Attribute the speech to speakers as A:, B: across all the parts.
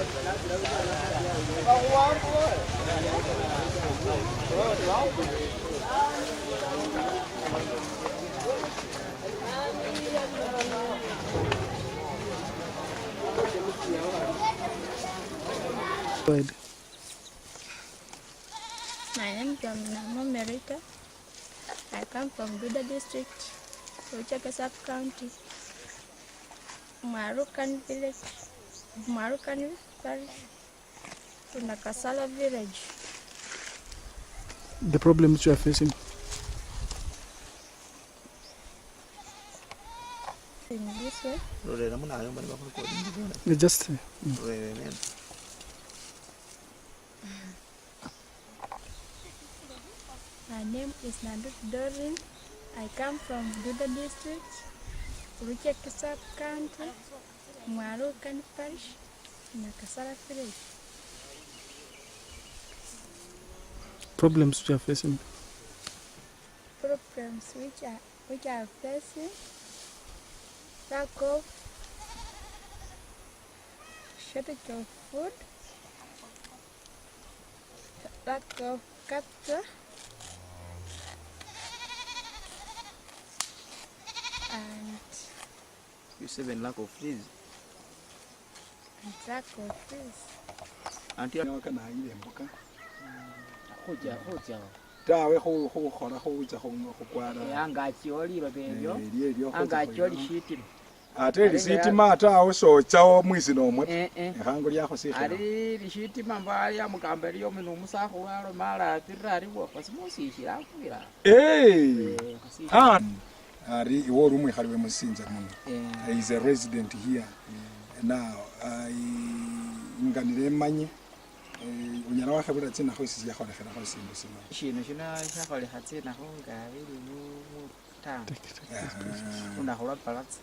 A: Good.
B: My name is America. I come from Buda district, Uchake sub-county, Marukan village, Marukan parish, in the Kasala village.
A: The problems you are facing.
B: In this way.
A: Just.
B: My name is Nandut Dorin. I come from Buda district, Uchake sub-county, Marukan parish, in the Kasala village.
A: Problems you are facing.
B: Problems which are facing, lack of shortage of food, lack of capital, and
C: You said lack of fees.
B: lack of fees.
C: Auntie,
D: tawe khukhola khukwara
E: angachioli babebyo angachioli shitima
D: ate lisitima tawe sochawo mwisi nomwe ekhango lyakho sikhela
E: ali lishitima mbali amugamba liyo mino musakhu walo mala pirira aliwo pasimusishira akubira
D: ari iwo rumwe khaliwe musinza muno is a resident here now nganire manye unyala wakhabira tsina kho sisi yakholekhela kho sindu sino
E: shino shakholekha tsina kho ngabili mu town unakhola balance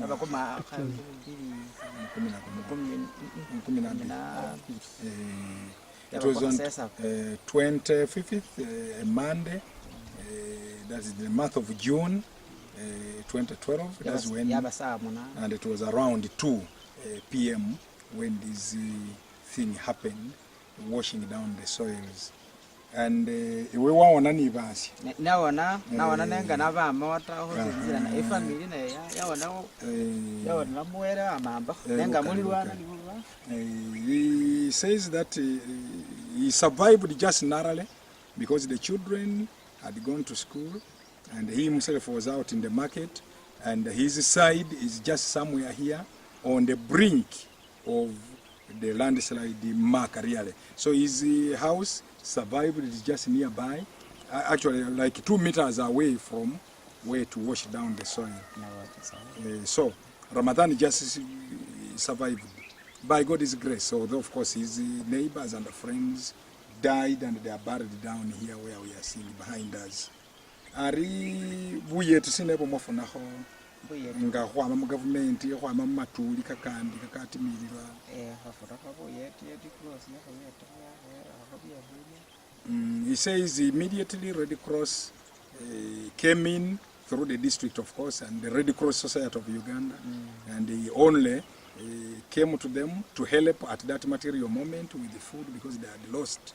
E: abakoma
D: it was on 25th Monday, that is the month of June 2012, that's when, and it was around 2 p.m. when this thing happened, washing down the soils. And we waona ni basi
E: naona nenga nabamota hozinzira na family na yaona muere amamba nenga mulirwana libulwa.
D: He says that he survived just narrowly because the children had gone to school and he himself was out in the market, and his side is just somewhere here on the brink of the landslide mark really. So his house survived, it is just nearby, actually like 2 meters away from where to wash down the soil. So Ramadan just survived by God's grace. So of course his neighbors and friends died and they are buried down here where we are seeing behind us. Ari buye tusinebo mofunaho nga khwama mu government khwama mu matuli kakandi kakatimirirwa he says immediately Red Cross came in through the district, of course, and the Red Cross Society of Uganda, and he only came to them to help at that material moment with the food because they had lost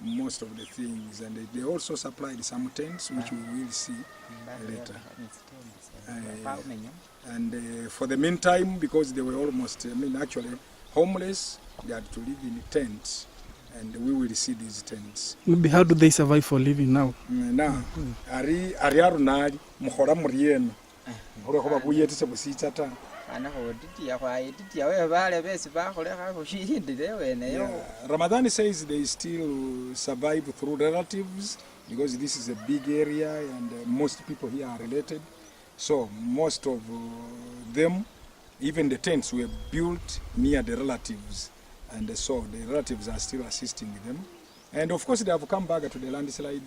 D: most of the things, and they also supplied some tents which we will see later. And for the meantime, because they were almost, actually homeless, they had to live in tents, and we will see these tents.
A: Maybe how do they survive for living now?
D: Now, ari arunali mukhora murieno ore khoba buyetise busitsata Ramadan says they still survive through relatives because this is a big area and most people here are related. So most of them, even the tents were built near the relatives, and so the relatives are still assisting them. And of course they have come back to the landslide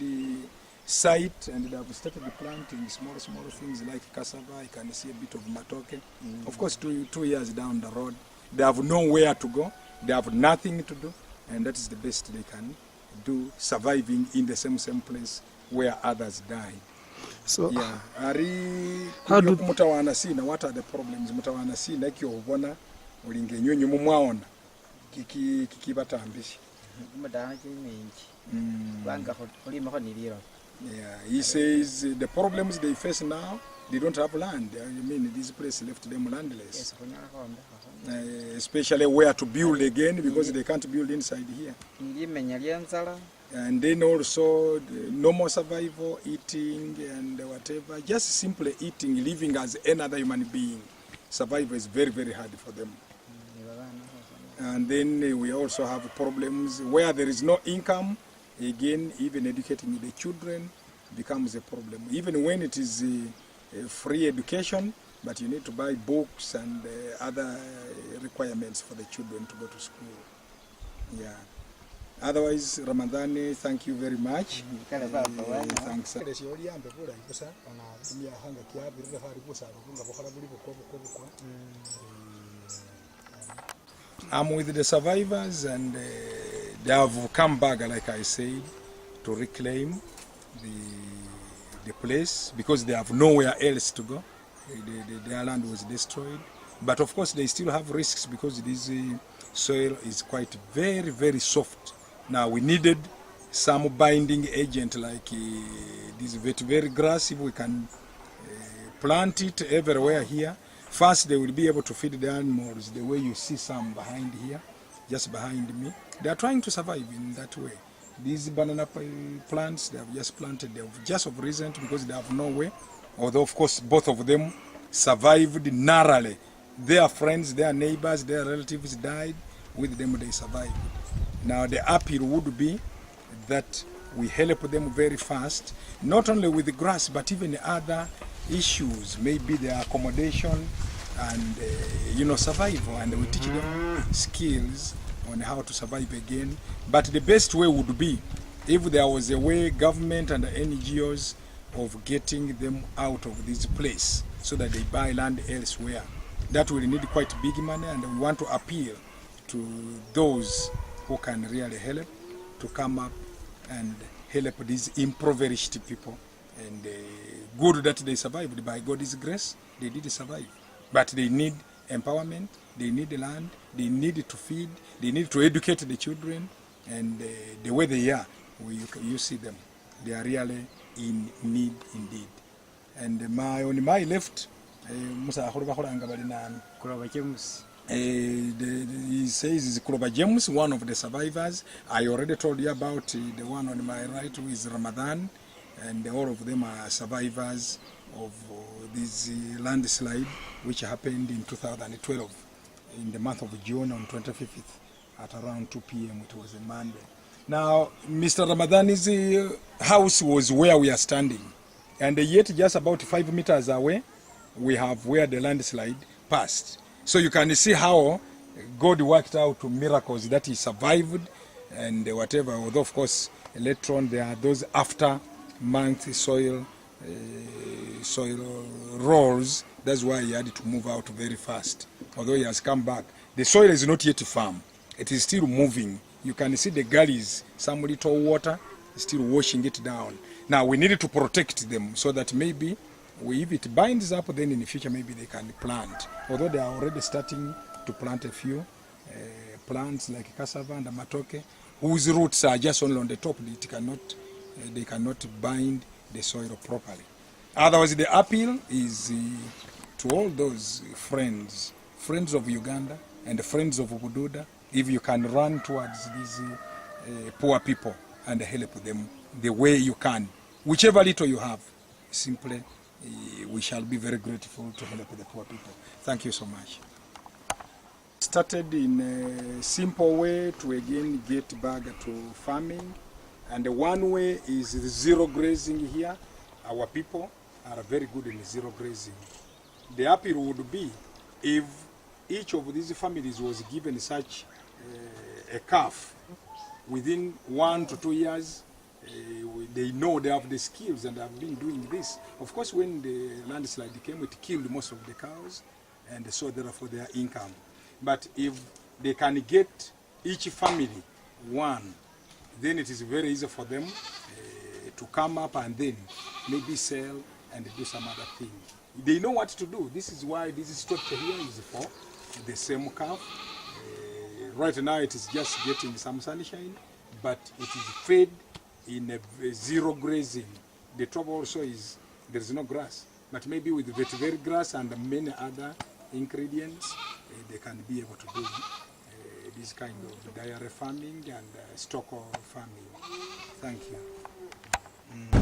D: site and they have started planting small things like cassava. You can see a bit of matoke. Of course 2 years down the road, they have nowhere to go, they have nothing to do, and that is the best they can do, surviving in the same place where others died.
A: So
D: yeah, how do mutawana sina, what are the problems mutawana sina kyo ubona olinga enyonyo mumwaona kikibatambisha. Yeah, he says the problems they face now, they don't have land. I mean, this place left them landless. Especially where to build again, because they can't build inside here. And then also the normal survival, eating and whatever, just simply eating, living as another human being. Survival is very, very hard for them. And then we also have problems where there is no income. Again, even educating the children becomes a problem. Even when it is free education, but you need to buy books and other requirements for the children to go to school. Yeah. Otherwise, Ramadhani, thank you very much. Thanks. I'm with the survivors, and they have come back, like I said, to reclaim the place because they have nowhere else to go. Their land was destroyed. But of course, they still have risks because this soil is quite very, very soft. Now, we needed some binding agent like this Vertiver grass. If we can plant it everywhere here, first they will be able to feed the animals the way you see some behind here, just behind me. They are trying to survive in that way. These banana plants, they have just planted, they have just of recent because they have no way. Although, of course, both of them survived narrowly. Their friends, their neighbors, their relatives died. With them, they survived. Now, the appeal would be that we help them very fast, not only with the grass, but even other issues, maybe their accommodation and, survival. And we teach them skills on how to survive again. But the best way would be if there was a way, government and the NGOs, of getting them out of this place so that they buy land elsewhere. That will need quite big money, and we want to appeal to those who can really help to come up and help these impoverished people. And good that they survived. By God's grace, they did survive. But they need empowerment, they need land, they need to feed, they need to educate the children. And the way they are, you see them, they are really in need indeed. And on my left, he says is Kuroba James, one of the survivors. I already told you about the one on my right, who is Ramadan, and all of them are survivors of this landslide, which happened in 2012, in the month of June on 25th at around 2 p.m. It was a Monday. Now, Mr. Ramadani's house was where we are standing, and yet just about 5 meters away, we have where the landslide passed. So you can see how God worked out miracles that he survived and whatever. Although, of course, later on there are those after-month soil rolls. That's why he had to move out very fast. Although he has come back, the soil is not yet firm. It is still moving. You can see the gullies, some little water is still washing it down. Now we need to protect them so that maybe if it binds up, then in the future maybe they can plant. Although they are already starting to plant a few plants like cassava and matoke, whose roots are just only on the top. They cannot bind the soil properly. Otherwise, the appeal is to all those friends of Uganda and friends of Ubududa, if you can run towards these poor people and help them the way you can, whichever little you have, simply we shall be very grateful to help the poor people. Thank you so much. Started in a simple way to again get back to farming, and one way is zero grazing here. Our people are very good in zero grazing. The appeal would be if each of these families was given such a calf within 1 to 2 years. They know they have the skills and have been doing this. Of course, when the landslide came, it killed most of the cows, and so therefore their income. But if they can get each family one, then it is very easy for them to come up and then maybe sell and do some other thing. They know what to do. This is why this structure here is for. the same calf. Right now it is just getting some sunshine, but it is fed in a zero grazing. The trouble also is there is no grass, but maybe with vetiver grass and many other ingredients, they can be able to do this kind of dairy farming and stock farming. Thank you.